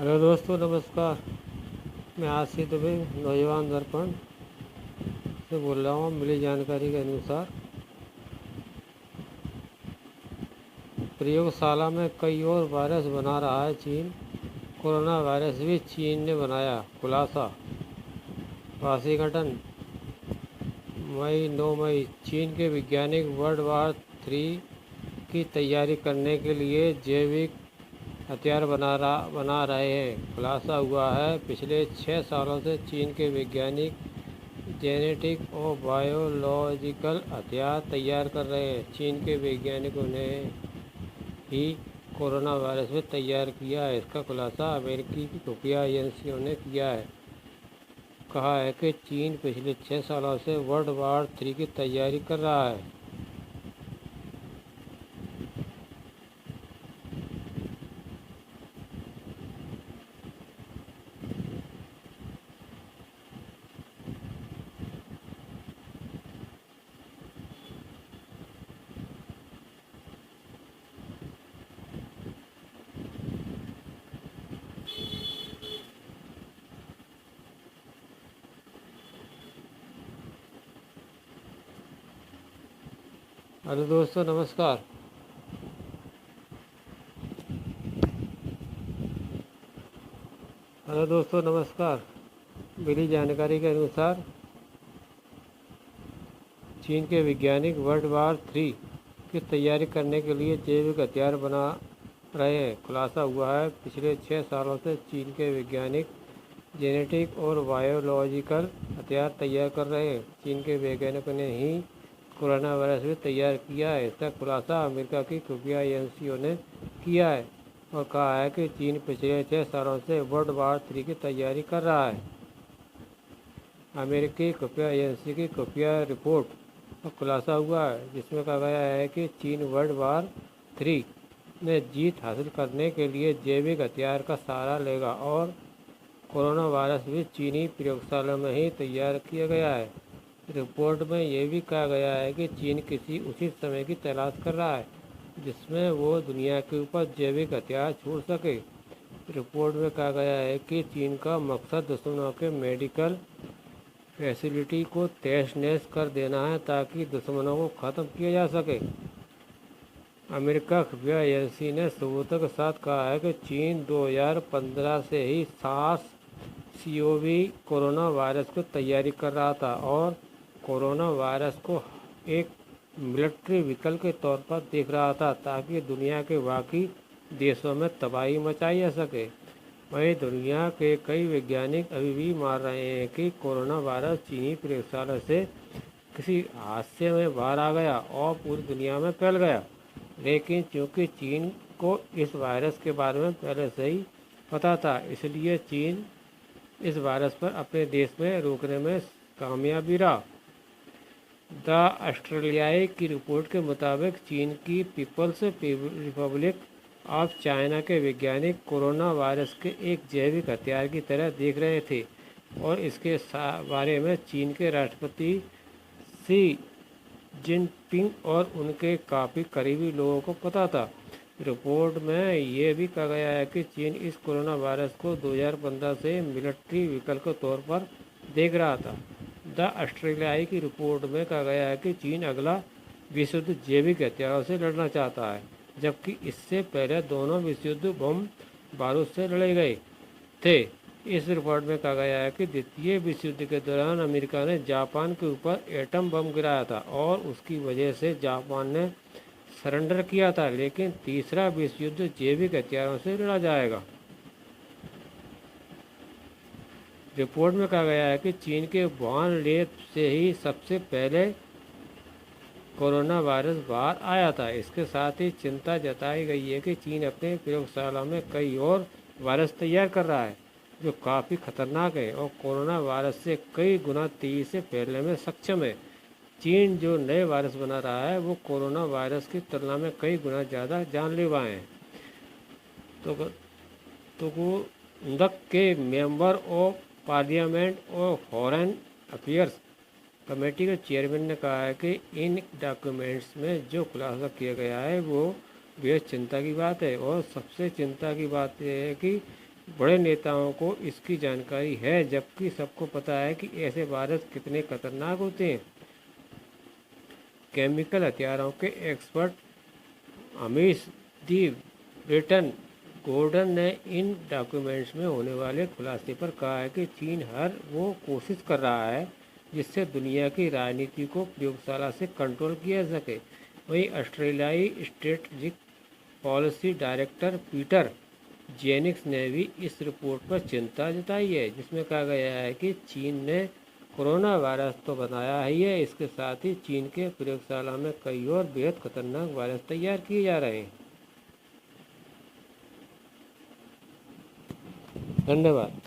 Hello दोस्तों, नमस्कार। मैं आसिफ दुबे, नौजवान दर्पण से बोल रहा हूँ। मिली जानकारी के अनुसार प्रयोगशाला में कई और वायरस बना रहा है चीन। कोरोना वायरस भी चीन ने बनाया, खुलासा। वाशिंगटन, 9 मई। चीन के वैज्ञानिक वर्ल्ड वॉर 3 की तैयारी करने के लिए जैविक हथियार बना रहे हैं। खुलासा हुआ है पिछले 6 सालों से चीन के वैज्ञानिक जेनेटिक और बायोलॉजिकल हथियार तैयार कर रहे हैं। चीन के वैज्ञानिकों ने ही कोरोना वायरस भी तैयार किया है। इसका खुलासा अमेरिकी की खुफिया एजेंसियों ने किया है। कहा है कि चीन पिछले 6 सालों से वर्ल्ड वॉर 3 की तैयारी कर रहा है। हेलो दोस्तों, नमस्कार। मिली जानकारी के अनुसार चीन के वैज्ञानिक वर्ल्ड वॉर 3 की तैयारी करने के लिए जैविक हथियार बना रहे हैं। खुलासा हुआ है पिछले 6 सालों से चीन के वैज्ञानिक जेनेटिक और बायोलॉजिकल हथियार तैयार कर रहे हैं। चीन के वैज्ञानिकों ने ही कोरोना वायरस भी तैयार किया है। इसका खुलासा अमेरिका की खुफिया एजेंसियों ने किया है और कहा है कि चीन पिछले 6 सालों से वर्ल्ड वॉर 3 की तैयारी कर रहा है। अमेरिकी खुफिया एजेंसी की खुफिया रिपोर्ट का खुलासा हुआ है, जिसमें कहा गया है कि चीन वर्ल्ड वॉर 3 में जीत हासिल करने के लिए जैविक हथियार का सहारा लेगा और कोरोना वायरस भी चीनी प्रयोगशाला में ही तैयार किया गया है। रिपोर्ट में यह भी कहा गया है कि चीन किसी उचित समय की तलाश कर रहा है जिसमें वो दुनिया के ऊपर जैविक हथियार छोड़ सके। रिपोर्ट में कहा गया है कि चीन का मकसद दुश्मनों के मेडिकल फैसिलिटी को तहस नहस कर देना है ताकि दुश्मनों को ख़त्म किया जा सके। अमेरिका खुफिया एजेंसी ने सबूतों के साथ कहा है कि चीन 2015 से ही सार्स सीओवी कोरोना वायरस की तैयारी कर रहा था और कोरोना वायरस को एक मिलिट्री विकल्प के तौर पर देख रहा था ताकि दुनिया के बाकी देशों में तबाही मचाई जा सके। वहीं दुनिया के कई वैज्ञानिक अभी भी मान रहे हैं कि कोरोना वायरस चीनी प्रयोगशाला से किसी हादसे में बाहर आ गया और पूरी दुनिया में फैल गया। लेकिन चूंकि चीन को इस वायरस के बारे में पहले से ही पता था, इसलिए चीन इस वायरस पर अपने देश में रोकने में कामयाबी रहा। द ऑस्ट्रेलियाई की रिपोर्ट के मुताबिक चीन की पीपल्स रिपब्लिक ऑफ चाइना के वैज्ञानिक कोरोना वायरस के एक जैविक हथियार की तरह देख रहे थे और इसके बारे में चीन के राष्ट्रपति शी जिनपिंग और उनके काफ़ी करीबी लोगों को पता था। रिपोर्ट में यह भी कहा गया है कि चीन इस कोरोना वायरस को 2015 से मिलिट्री विकल्प के तौर पर देख रहा था। द ऑस्ट्रेलियाई की रिपोर्ट में कहा गया है कि चीन अगला विश्व युद्ध जैविक हथियारों से लड़ना चाहता है, जबकि इससे पहले दोनों विश्व युद्ध बम बारूद से लड़े गए थे। इस रिपोर्ट में कहा गया है कि द्वितीय विश्व युद्ध के दौरान अमेरिका ने जापान के ऊपर एटम बम गिराया था और उसकी वजह से जापान ने सरेंडर किया था, लेकिन तीसरा विश्व युद्ध जैविक हथियारों से लड़ा जाएगा। रिपोर्ट में कहा गया है कि चीन के वुहान लैब से ही सबसे पहले कोरोना वायरस बाहर आया था। इसके साथ ही चिंता जताई गई है कि चीन अपने प्रयोगशाला में कई और वायरस तैयार कर रहा है जो काफ़ी खतरनाक है और कोरोना वायरस से कई गुना तेज़ी से फैलने में सक्षम है। चीन जो नए वायरस बना रहा है वो कोरोना वायरस की तुलना में कई गुना ज़्यादा जानलेवा हैं। तो गुंदक के मेंबर ऑफ पार्लियामेंट और फॉरेन अफेयर्स कमेटी के चेयरमैन ने कहा है कि इन डॉक्यूमेंट्स में जो खुलासा किया गया है वो बेहद चिंता की बात है और सबसे चिंता की बात यह है कि बड़े नेताओं को इसकी जानकारी है, जबकि सबको पता है कि ऐसे वायरस कितने खतरनाक होते हैं। केमिकल हथियारों के एक्सपर्ट अमीश दी ब्रिटन गॉर्डन ने इन डॉक्यूमेंट्स में होने वाले खुलासे पर कहा है कि चीन हर वो कोशिश कर रहा है जिससे दुनिया की राजनीति को प्रयोगशाला से कंट्रोल किया जा सके। वहीं ऑस्ट्रेलियाई स्ट्रेटजिक पॉलिसी डायरेक्टर पीटर जेनिक्स ने भी इस रिपोर्ट पर चिंता जताई है, जिसमें कहा गया है कि चीन ने कोरोना वायरस तो बनाया ही है, इसके साथ ही चीन के प्रयोगशाला में कई और बेहद खतरनाक वायरस तैयार किए जा रहे हैं। धन्यवाद।